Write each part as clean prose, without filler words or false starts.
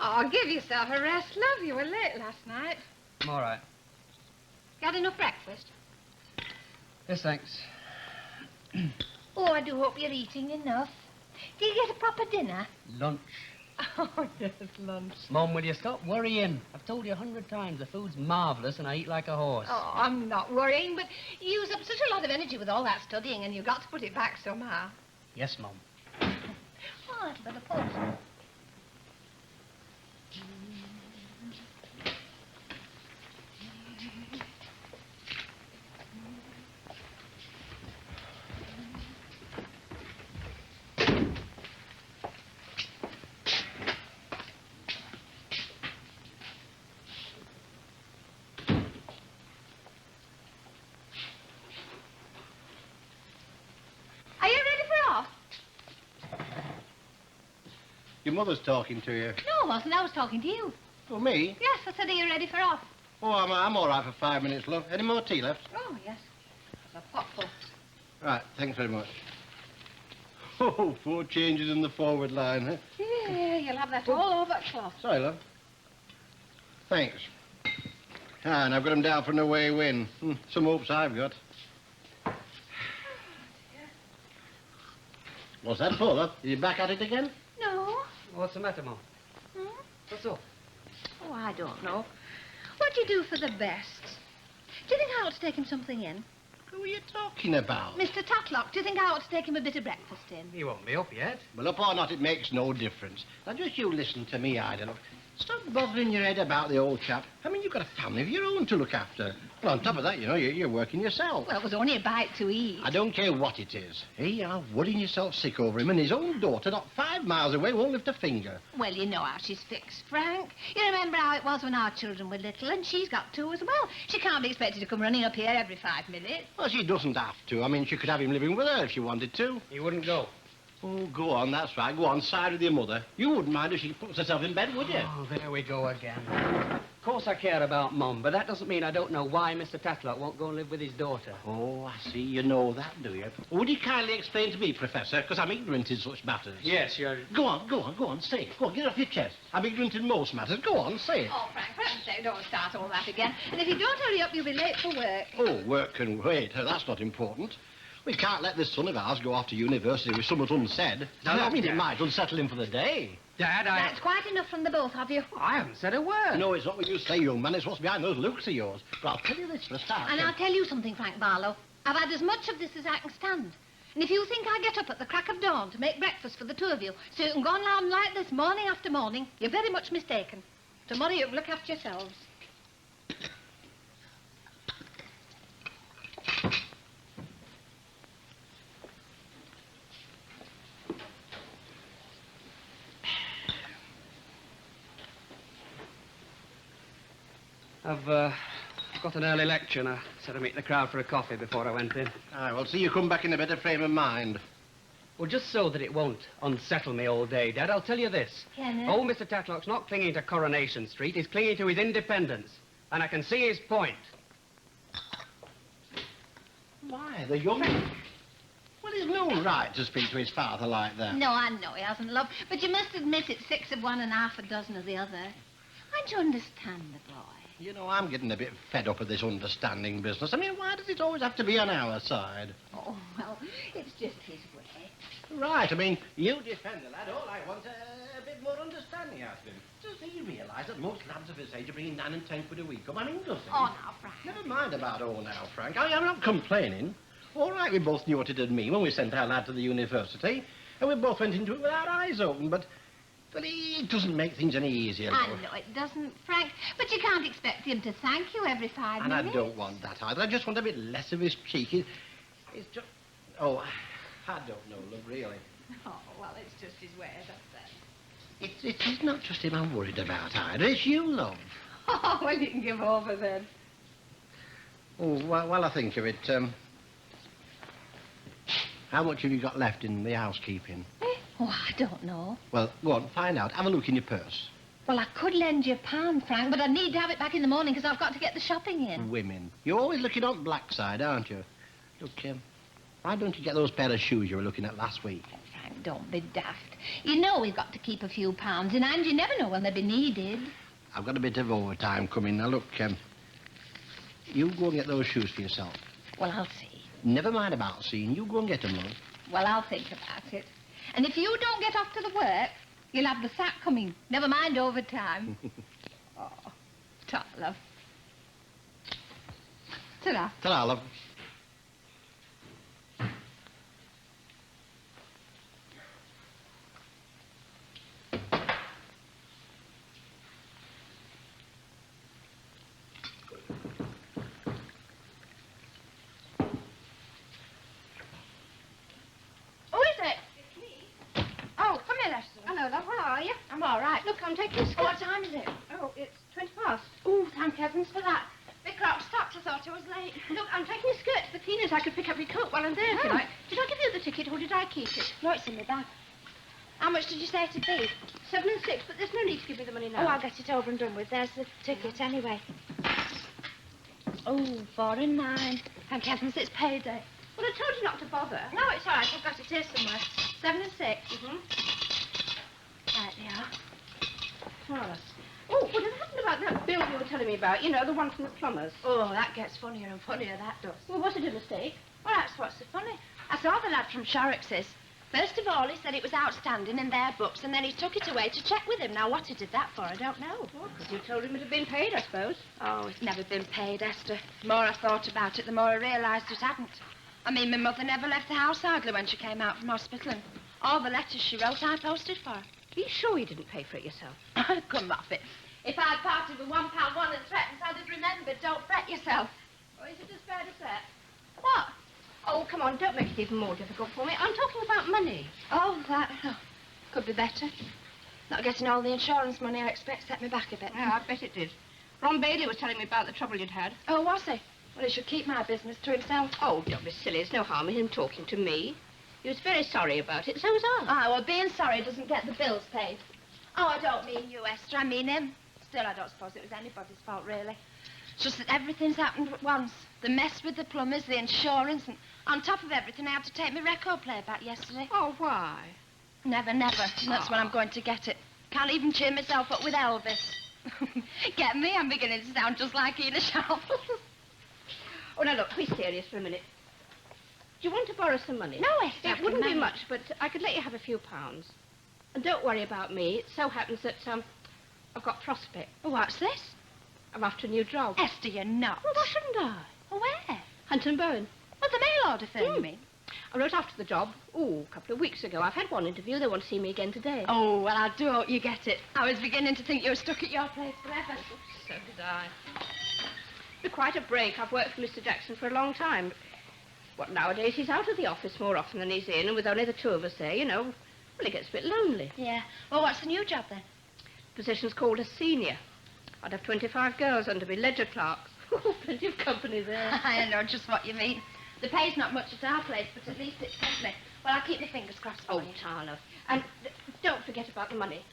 Oh, give yourself a rest, love. You were late last night. I'm all right. You had enough breakfast? Yes, thanks. Oh, I do hope you're eating enough. Do you get a proper dinner? Lunch. Oh, yes, lunch. Mum, will you stop worrying? I've told you 100 times the food's marvellous and I eat like a horse. Oh, I'm not worrying, but you use up such a lot of energy with all that studying and you've got to put it back somehow. Yes, Mum. Oh, that's a bit of pause. Your mother's talking to you. No, I wasn't. I was talking to you. Oh, me? Yes, I said, are you ready for off? Oh, I'm all right for 5 minutes, love. Any more tea left? Oh, yes. A potful. Right, thanks very much. Oh, 4 changes in the forward line, huh? Yeah, you'll have that all over cloth. Sorry, love. Thanks. Ah, and I've got them down for an away win. Some hopes I've got. What's that for, love? Are you back at it again? No. What's the matter, Mum? What's up? Oh, I don't know. What do you do for the best? Do you think I ought to take him something in? Who are you talking about? Mr. Tatlock, do you think I ought to take him a bit of breakfast in? He won't be up yet. Well, up or not, it makes no difference. Now, just you listen to me, Ida. Look, stop bothering your head about the old chap. I mean, you've got a family of your own to look after. Well, on top of that, you know, you're working yourself. Well, it was only a bite to eat. I don't care what it is. Here you are, worrying yourself sick over him, and his own daughter, not 5 miles away, won't lift a finger. Well, you know how she's fixed, Frank. You remember how it was when our children were little, and she's got 2 as well. She can't be expected to come running up here every 5 minutes. Well, she doesn't have to. I mean, she could have him living with her if she wanted to. He wouldn't go. Oh, go on, that's right. Go on, side with your mother. You wouldn't mind if she puts herself in bed, would you? Oh, there we go again. Of course I care about Mum, but that doesn't mean I don't know why Mr. Tatlock won't go and live with his daughter. Oh, I see. You know that, do you? Would you kindly explain to me, Professor, because I'm ignorant in such matters? Yes, you're... Go on, say it. Go on, get it off your chest. I'm ignorant in most matters. Go on, say it. Oh, Frank, for heaven's sake, don't start all that again. And if you don't hurry up, you'll be late for work. Oh, work can wait. That's not important. We can't let this son of ours go off to university with somewhat unsaid. No, I mean, Dad. it might unsettle him for the day. Dad, That's quite enough from the both of you. I haven't said a word. No, it's not what you say, young man. It's what's behind those looks of yours. But I'll tell you this for a start. And I'll tell you something, Frank Barlow. I've had as much of this as I can stand. And if you think I get up at the crack of dawn to make breakfast for the 2 of you, so you can go on like this morning after morning, you're very much mistaken. Tomorrow you can look after yourselves. I've got an early lecture and I said I'd meet the crowd for a coffee before I went in. Well, see you come back in a better frame of mind. Well, just so that it won't unsettle me all day, Dad, I'll tell you this. Kenneth? Old Mr. Tatlock's not clinging to Coronation Street. He's clinging to his independence. And I can see his point. Why, the young... Well, he's no right to speak to his father like that. No, I know he hasn't, love. But you must admit it's 6 of one and half a dozen of the other. Can't you understand the boy? You know, I'm getting a bit fed up of this understanding business. I mean, why does it always have to be on our side? Oh, well, it's just his way. Right, I mean, you defend the lad. All I want a bit more understanding out of him. Does he realise that most lads of his age are bringing 9 and 10 quid a week? I mean, does he? Oh, now, Frank. Never mind about all now, Frank. I'm not complaining. All right, we both knew what it would mean when we sent our lad to the university, and we both went into it with our eyes open, but it doesn't make things any easier. I know it doesn't, Frank, but you can't expect him to thank you every 5 minutes. And I don't want that either. I just want a bit less of his cheek. It's just... Oh, I don't know, love, really. Oh, well, it's just his way, that's it. It's not just him I'm worried about either. It's you, love. Oh, well, you can give over then. Oh, while I think of it, how much have you got left in the housekeeping? Oh, I don't know. Well, go on, find out. Have a look in your purse. Well, I could lend you £1, Frank, but I need to have it back in the morning because I've got to get the shopping in. Women. You're always looking on the black side, aren't you? Look, why don't you get those pair of shoes you were looking at last week? Frank, don't be daft. You know we've got to keep a few pounds in hand. You never know when they'll be needed. I've got a bit of overtime coming. Now, look, you go and get those shoes for yourself. Well, I'll see. Never mind about seeing. You go and get them, love. Well, I'll think about it. And if you don't get off to the work, you'll have the sack coming. Never mind overtime. Oh, ta, love. Ta-ra. Ta-ra, love. Hello, love. How are you? I'm all right. Look, I'm taking a skirt. What time is it? Oh, it's 20 past. Oh, thank heavens for that. The clock stopped. I thought I was late. Look, I'm taking a skirt to the cleaners. I could pick up your coat while I'm there, if you like. Did I give you the ticket, or did I keep it? No, it's in my bag. How much did you say it'd be? 7 and 6, but there's no need to give me the money now. Oh, I'll get it over and done with. There's the ticket anyway. Oh, 4 and 9. Thank heavens, it's payday. Well, I told you not to bother. No, it's all right. I've got it here somewhere. 7 and 6. Mm-hmm. Right, they are. Marvellous. Oh, what had happened about that bill you were telling me about? You know, the one from the plumbers. Oh, that gets funnier and funnier, that does. Well, was it a mistake? Well, that's what's so funny. I saw the lad from Shorrock, sis. First of all, he said it was outstanding in their books, and then he took it away to check with him. Now, what he did that for, I don't know. Well, because you told him it had been paid, I suppose. Oh, it's never been paid, Esther. The more I thought about it, the more I realised it hadn't. I mean, my mother never left the house hardly when she came out from hospital, and all the letters she wrote, I posted for her. Are you sure you didn't pay for it yourself? Come off it. If I'd parted with £1 1 and threatened, I'd have remembered. Don't fret yourself. Or is it as bad as that? What? Oh, come on, don't make it even more difficult for me. I'm talking about money. Oh, that could be better. Not getting all the insurance money I expect set me back a bit. Yeah, I bet it did. Ron Bailey was telling me about the trouble you'd had. Oh, was he? Well, he should keep my business to himself. Oh, don't be silly. There's no harm in him talking to me. He was very sorry about it. So was I. Ah, well, being sorry doesn't get the bills paid. Oh, I don't mean you, Esther. I mean him. Still, I don't suppose it was anybody's fault, really. It's just that everything's happened at once. The mess with the plumbers, the insurance, and on top of everything, I had to take my record player back yesterday. Oh, why? Never, never. And that's when I'm going to get it. Can't even cheer myself up with Elvis. Get me? I'm beginning to sound just like Ina Sharp. Oh, now, look, be serious for a minute. Do you want to borrow some money? No, Esther. It wouldn't be much, but I could let you have a few pounds. And don't worry about me. It so happens that, I've got prospect. Oh, what's this? I'm after a new job. Esther, you're not. Well, why shouldn't I? Well, where? Hunter and Bowen. Well, the mail order thing, you mean? I wrote after the job, a couple of weeks ago. I've had one interview. They want to see me again today. Oh, well, I do hope you get it. I was beginning to think you were stuck at your place forever. So did I. It's been quite a break. I've worked for Mr. Jackson for a long time. What, nowadays he's out of the office more often than he's in, and with only the two of us there, you know, well, it gets a bit lonely. Yeah. Well, what's the new job, then? Position's called a senior. I'd have 25 girls under me, ledger clerks. Plenty of company there. I know just what you mean. The pay's not much at our place, but at least it's company. Well, I'll keep my fingers crossed for Oh, you. Tala. And don't forget about the money.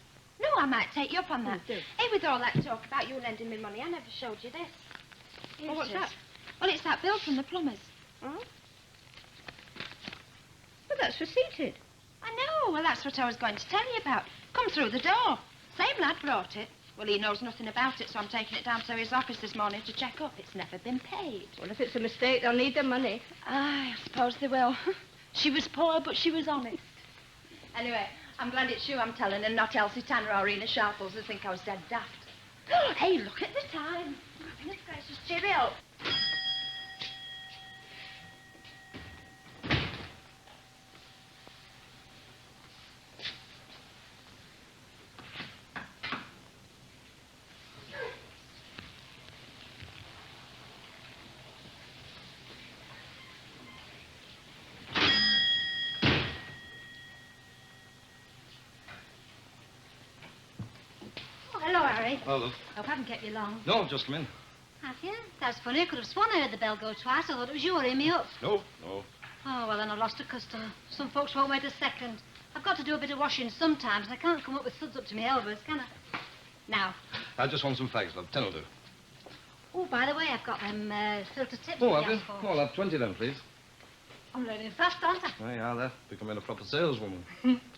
No, I might take you up on that. Do. Hey, with all that talk about you lending me money, I never showed you this. Here Well, what's it is. that? Well, it's that bill from the plumbers. Oh? Well, that's receipted. I know. Well, that's what I was going to tell you about. Come through the door. Same lad brought it. Well, he knows nothing about it, so I'm taking it down to his office this morning to check up. It's never been paid. Well, if it's a mistake, they'll need their money. I suppose they will. She was poor, but she was honest. Anyway, I'm glad it's you I'm telling, and not Elsie Tanner or Ina Sharples who think I was dead daft. Hey, look at the time. Goodness gracious, cheerio. Hello, Harry. Hello. Hope I haven't kept you long. No, just come in. Have you? That's funny. I could have sworn I heard the bell go twice. I thought it was you ringing me up. No, no. Oh, well, then I lost a customer. Some folks won't wait a second. I've got to do a bit of washing sometimes, and I can't come up with suds up to my elbows, can I? Now. I just want some fags, love. 10 will do. Oh, by the way, I've got them filter tips. Oh, for have you? folks. Oh, I'll have 20 then, please. I'm learning fast, aren't I? Oh, yeah, that's becoming a proper saleswoman.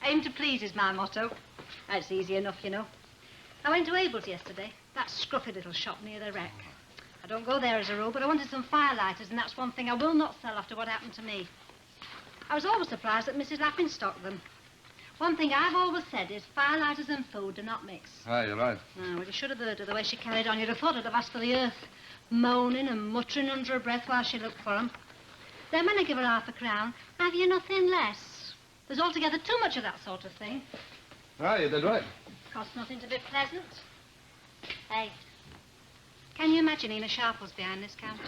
Aim to please is my motto. That's easy enough, you know. I went to Abel's yesterday. That scruffy little shop near the wreck. I don't go there as a rule, but I wanted some firelighters, and that's one thing I will not sell after what happened to me. I was always surprised that Mrs. Lappin stocked them. One thing I've always said is firelighters and food do not mix. Ah, you're right. Oh, well, you should have heard her the way she carried on. You'd have thought I'd have asked for the earth, moaning and muttering under her breath while she looked for 'em. Then when I give her £0.50, have you nothing less? There's altogether too much of that sort of thing. Ah, you did right. Costs nothing to be pleasant. Hey, can you imagine Ena Sharples behind this counter?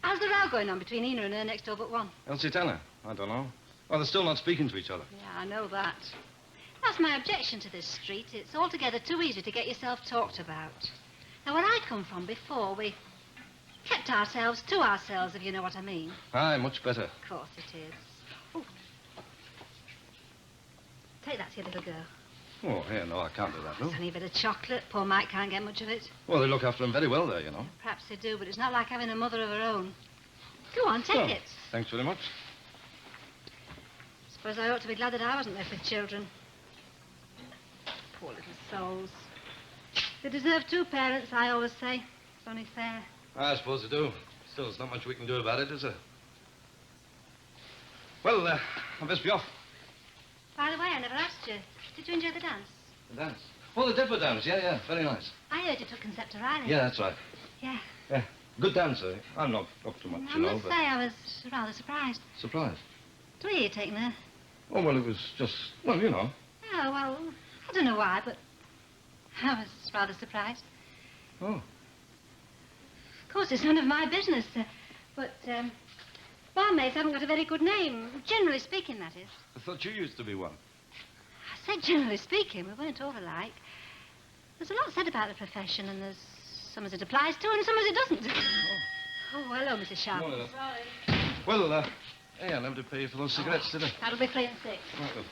How's the row going on between Ena and her next door but one? Elsie Tanner? I don't know. Oh, they're still not speaking to each other. Yeah, I know that. That's my objection to this street. It's altogether too easy to get yourself talked about. Now, where I come from before, we kept ourselves to ourselves, if you know what I mean. Aye, much better. Of course it is. Oh. Take that to your little girl. Oh, yeah, no, I can't do that, no. It's only a bit of chocolate. Poor Mike can't get much of it. Well, they look after him very well there, you know. Perhaps they do, but it's not like having a mother of her own. Go on, take Oh, it. Thanks very much. Suppose I ought to be glad that I wasn't left with children. Poor little souls. They deserve two parents, I always say. It's only fair. I suppose they do. Still, there's not much we can do about it, is there? Well, I best be off. By the way, I never asked you. Did you enjoy the dance? The dance? Oh, the dipper dance. Yeah, very nice. I heard you took Concepta Riley. Yeah, that's right. Yeah. Yeah, good dancer. I'm not up to much, I you know, must but... say I was rather surprised. Surprised? To hear you taking her. Oh, well, it was just, well, you know. Oh, well, I don't know why, but I was rather surprised. Oh. Of course, it's none of my business, but barmaids haven't got a very good name. Generally speaking, that is. I thought you used to be one. I said generally speaking. We weren't over like. There's a lot said about the profession, and there's some as it applies to and some as it doesn't. Oh, hello, Mrs. Sharp. Morning, well, hey, I never did pay you for those cigarettes, did I? That'll be 3 and 6. Right, well.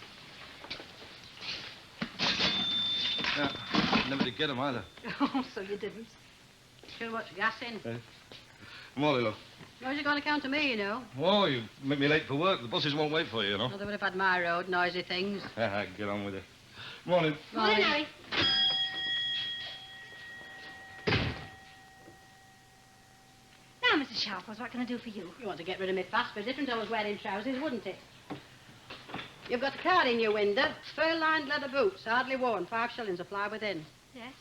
Yeah, never did get them either. Oh, so you didn't. Sure what's gas in. Morning, love. Where's it going to count to me, you know? Oh, you make me late for work. The buses won't wait for you, you know. Well, they would have had my road, noisy things. Get on with it. Morning. Morning, Harry. Now, Mrs. Sharples, what can I do for you? You want to get rid of me fast, but different I was wearing trousers, wouldn't it? You've got a card in your window. Fur-lined leather boots, hardly worn. 5 shillings a fly within. Yes?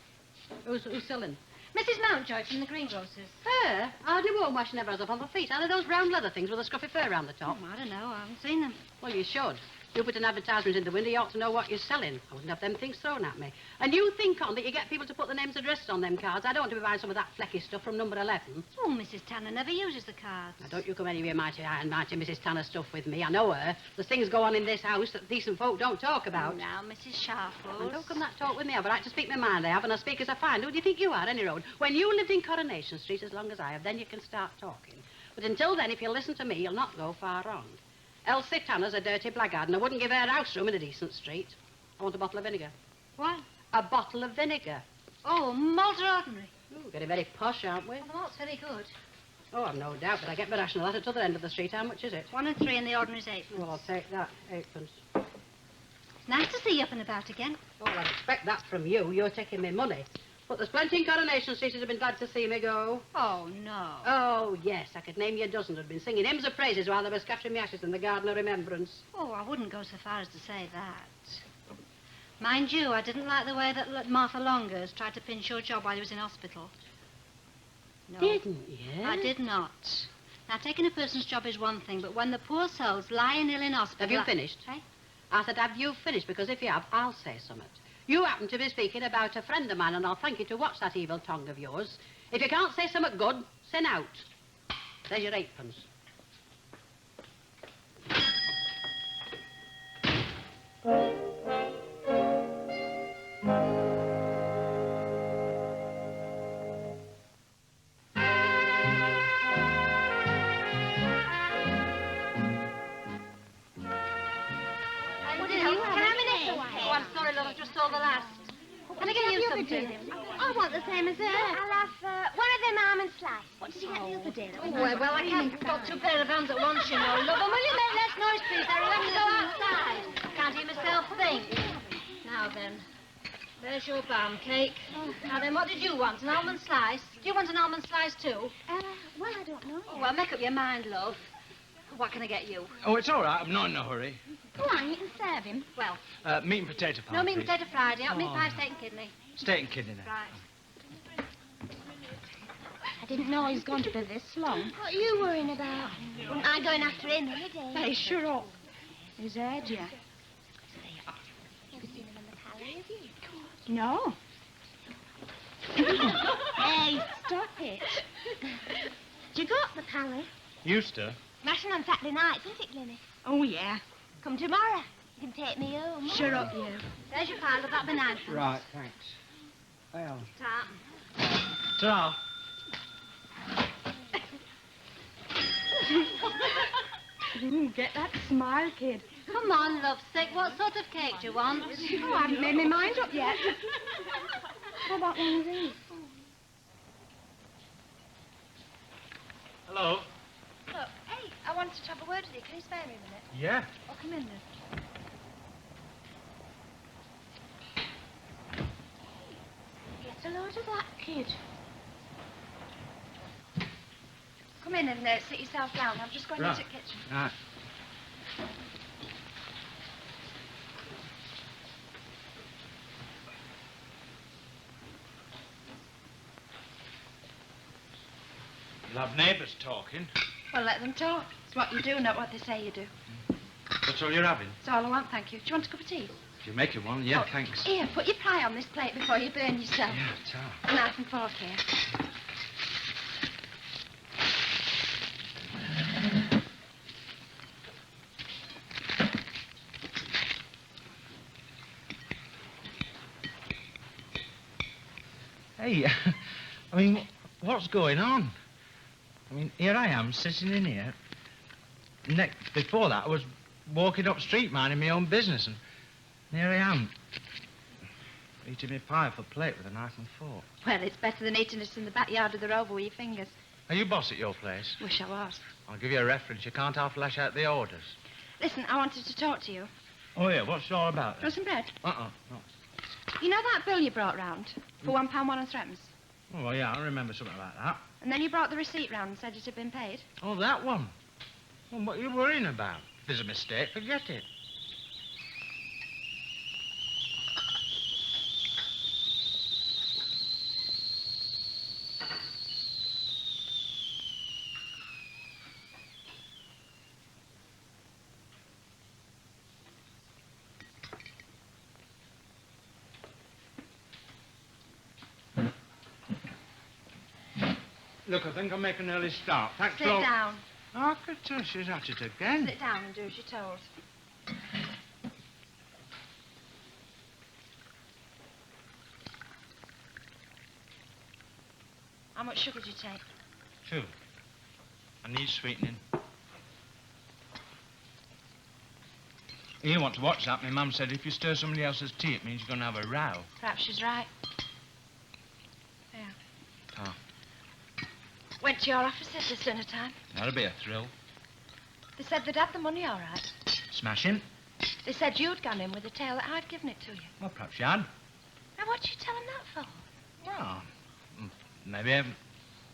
Who's selling? Mrs. Mountjoy from the greengrocers. Fur? Hardly worn, why she never has up on her feet. Are they those round leather things with a scruffy fur round the top? Oh, I don't know. I haven't seen them. Well, you should. You put an advertisement in the window, you ought to know what you're selling. I wouldn't have them things thrown at me. And you think on that you get people to put their names and addresses on them cards. I don't want to be buying some of that flecky stuff from number 11. Oh, Mrs. Tanner never uses the cards. Now, don't you come anywhere mighty high and mighty Mrs. Tanner stuff with me. I know her. There's things go on in this house that decent folk don't talk about. Now, Mrs. Sharples. And don't come that talk with me. I've a right to speak my mind, I have, and I speak as I find. Who do you think you are, any road? When you lived in Coronation Street as long as I have, then you can start talking. But until then, if you listen to me, you'll not go far wrong. Elsie Tanner's a dirty blackguard, and I wouldn't give her house room in a decent street. I want a bottle of vinegar. What? A bottle of vinegar. Oh, malt or ordinary? Ooh, getting very posh, aren't we? Well, the malt's very good. Oh, I've no doubt, but I get my ration of that at the other end of the street. How much is it? 1 and 3 and the ordinary's 8. Well, I'll take that. 8pence. It's nice to see you up and about again. Oh, well, I'd expect that from you. You're taking me money. But there's plenty in Coronation Street who'd have been glad to see me go. Oh, no. Oh, yes, I could name you a dozen who'd been singing hymns of praises while they were scattering the ashes in the garden of remembrance. Oh, I wouldn't go so far as to say that. Mind you, I didn't like the way that Martha Longers tried to pinch your job while he was in hospital. No. Didn't you? I did not. Now, taking a person's job is one thing, but when the poor soul's lying ill in hospital... Have you finished? Eh? I said, have you finished? Because if you have, I'll say something. You happen to be speaking about a friend of mine, and I'll thank you to watch that evil tongue of yours. If you can't say something good, send out. There's your 8pence. Can I have an extra one? Oh, I'm sorry, love. I've just sold the last. Can I give you something? I want the same as her. I'll have one of them almond slices. What did you get the other day? Oh, Well, I can't got two pair of hands at once, you know. Love, and will you make less noise, please? I remember to go outside. Can't hear myself think. Now then, there's your balm cake. Now then, what did you want? An almond slice? Do you want an almond slice too? Well, I don't know. Oh, well, make up your mind, love. What can I get you? Oh, it's all right. I'm not in a hurry. Go on, you can serve him. Well, Meat and potato pie, no meat and please. potato Friday. Out meat Oh, pie, no. steak and kidney. Steak and kidney, then. Right. I didn't know he was going to be this long. What are you worrying about? Wouldn't I going after him any day? Hey, shut up. He's heard you. Never seen him in the palace, have you? No. Hey, stop it. Do you go up the palace? Used to. Mashing on Saturday nights, isn't it, Glenny? Oh, yeah. Come tomorrow. You can take me home. Shut up, you. There's your pile of that banana. Right, thanks. Well, Ta. ta. Get that smile, kid. Come on, lovesick. What sort of cake do you want? Oh, I haven't made my mind up yet. How about one of these? Hello. Look, hey, I wanted to have a word with you. Can you spare me a minute? Yeah. Oh, come in then. Get a load of that, kid. Come in and sit yourself down. I'm just going Right. into the kitchen. Right. You'll have neighbours talking. Well, let them talk. It's what you do, not what they say you do. That's all you're having? That's all I want, thank you. Do you want a cup of tea? If you make it one, yeah, Oh, thanks. Here, put your pie on this plate before you burn yourself. Yeah, ta. A knife and fork here. Hey, I mean, what's going on? I mean, here I am, sitting in here. Before that, I was walking up street minding my own business, and here I am, eating my pie off a plate with a knife and fork. Well, it's better than eating it in the backyard of the rover with your fingers. Are you boss at your place? Wish I was. I'll give you a reference. You can't half lash out the orders. Listen, I wanted to talk to you. Oh, yeah, what's it all about then? Want some bread? Uh-uh, no. You know that bill you brought round for £1 1 and threepence? Oh, well, yeah, I remember something like that. And then you brought the receipt round and said it had been paid? Oh, that one? Well, what are you worrying about? If there's a mistake, forget it. Look, I think I'll make an early start. Thanks, Sit Flo. down. Oh, good too. She's at it again. Sit down and do as you're told. How much sugar do you take? 2. I need sweetening. You want to watch that? My mum said if you stir somebody else's tea, it means you're going to have a row. Perhaps she's right. Yeah. Oh, Went to your office at this dinner time. that'll be a thrill. They said they'd have the money all right. Smash him? They said you'd gone in with a tale that I'd given it to you. Well, perhaps you had. Now, what'd you tell him that for? Well,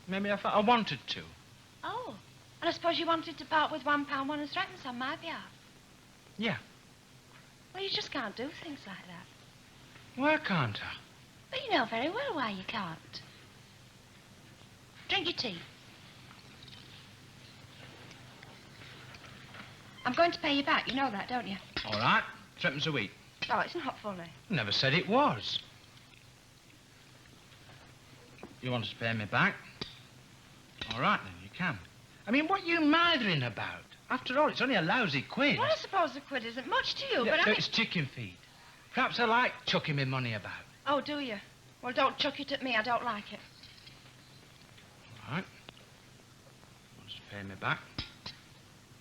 maybe I thought I wanted to. Oh. And I suppose you wanted to part with £1 1 and threepence on my behalf. Yeah. Well, you just can't do things like that. Why can't I? But you know very well why you can't. Drink your tea. I'm going to pay you back. You know that, don't you? All right. 3 a week. Oh, it's not funny. Never said it was. You want us to pay me back? All right, then, you can. I mean, what are you mithering about? After all, it's only a lousy quid. Well, I suppose the quid isn't much to you, Yeah, but I... it's chicken feed. Perhaps I like chucking my money about. Oh, do you? Well, don't chuck it at me. I don't like it. All right. You want us to pay me back?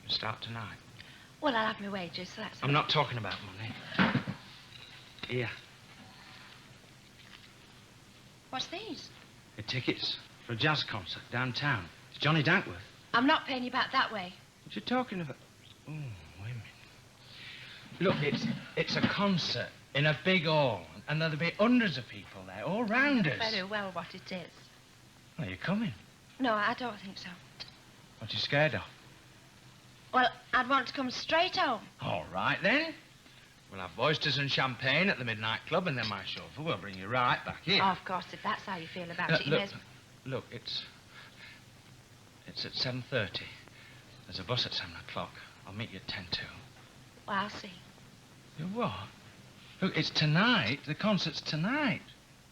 You start tonight. Well, I'll have my wages, so that's... I'm not talking about money. Here. What's these? The tickets for a jazz concert downtown. It's Johnny Dankworth. I'm not paying you back that way. What you talking about? Oh, wait a minute. Look, it's a concert in a big hall, and there'll be hundreds of people there, all round us. Very well what it is. Are you coming? No, I don't think so. What you scared of? Well, I'd want to come straight home. All right, then. We'll have oysters and champagne at the Midnight Club, and then my chauffeur will bring you right back here. Oh, of course, if that's how you feel about it, you may as well. Look, it's at 7:30. There's a bus at 7 o'clock. I'll meet you at 10:02. Well, I'll see. You what? Look, it's tonight. The concert's tonight.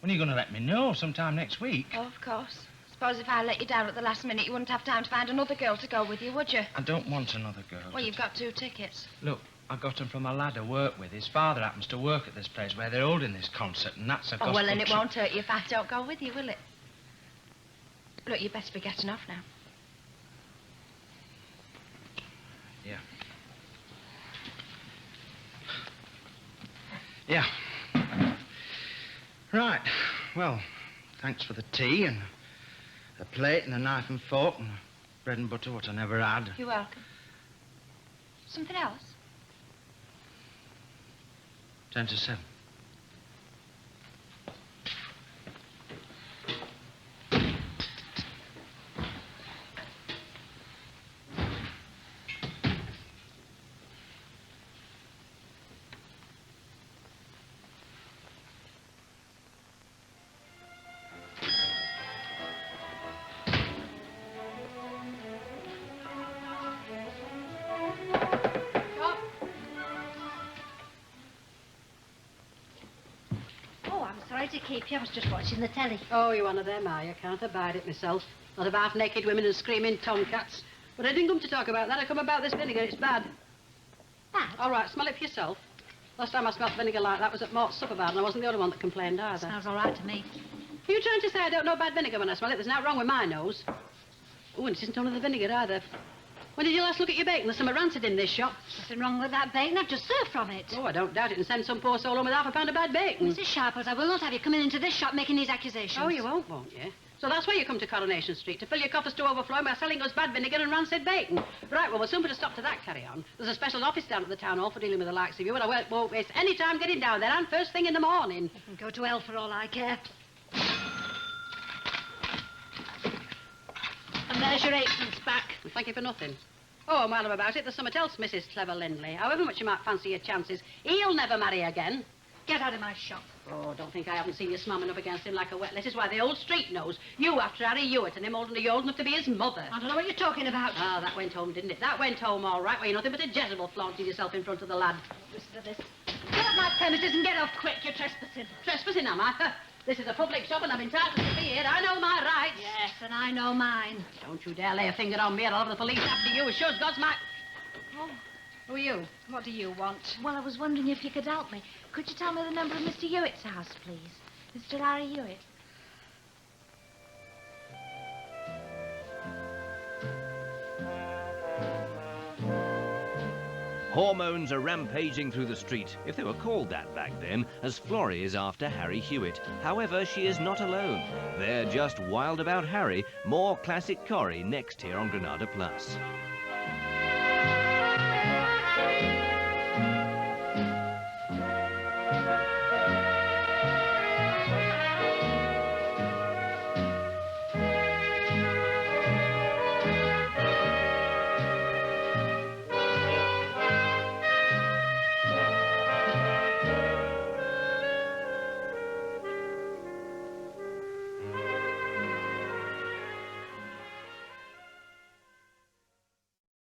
When are you going to let me know? Sometime next week? Oh, of course. Suppose if I let you down at the last minute, you wouldn't have time to find another girl to go with you, would you? I don't want another girl. Well, you've got 2 tickets. Look, I got them from a lad I work with. His father happens to work at this place where they're holding this concert, and that's a Oh, well, then it gospel won't hurt you if I don't go with you, will it? Look, you best be getting off now. Yeah. Yeah. Right. Well, thanks for the tea and the plate and the knife and fork and the bread and butter, what I never had. You're welcome. Something else? 10:07. Sorry to keep you. I was just watching the telly. Oh, you're one of them, are you? Can't abide it myself. Lot of half-naked women and screaming tomcats. But I didn't come to talk about that. I come about this vinegar. It's bad. Bad? All right, smell it for yourself. Last time I smelled vinegar like that was at Mort's supper bar, and I wasn't the only one that complained either. Sounds all right to me. Are you trying to say I don't know bad vinegar when I smell it? There's nothing wrong with my nose. Oh, and it isn't only the vinegar either. When did you last look at your bacon? There's some rancid in this shop. Nothing wrong with that bacon. I've just served from it. Oh, I don't doubt it, and send some poor soul home with half a pound of bad bacon. Mrs. Sharples, I will not have you coming into this shop making these accusations. Oh, you won't you? So that's why you come to Coronation Street, to fill your coffers to overflowing by selling us bad vinegar and rancid bacon. Right, well, we'll soon put a stop to that carry-on. There's a special office down at the town hall for dealing with the likes of you, and I won't waste any time getting down there, and first thing in the morning. You can go to hell for all I care. And there's your 8pence back. Well, thank you for nothing. Oh, and while I'm about it, there's something else, Mrs. Clever Lindley. However much you might fancy your chances, he'll never marry again. Get out of my shop. Oh, don't think I haven't seen you smamming up against him like a wet lettuce. Why, the old street knows. You after Harry Hewitt and him old enough to be his mother. I don't know what you're talking about. Ah, that went home, didn't it? That went home all right. Well, you're nothing but a Jezebel flaunting yourself in front of the lad. Listen to this. Get off my premises and get off quick. You're trespassing. Trespassing, am I? This is a public shop and I'm entitled to be here. I know my rights. Yes, and I know mine. Don't you dare lay a finger on me or I'll have the police after you as sure as God's my... Oh, Who are you? what do you want? Well, I was wondering if you could help me. Could you tell me the number of Mr. Hewitt's house, please? Mr. Harry Hewitt. Hormones are rampaging through the street, if they were called that back then, as Florrie is after Harry Hewitt. However, she is not alone. They're just wild about Harry. More classic Corrie next here on Granada Plus.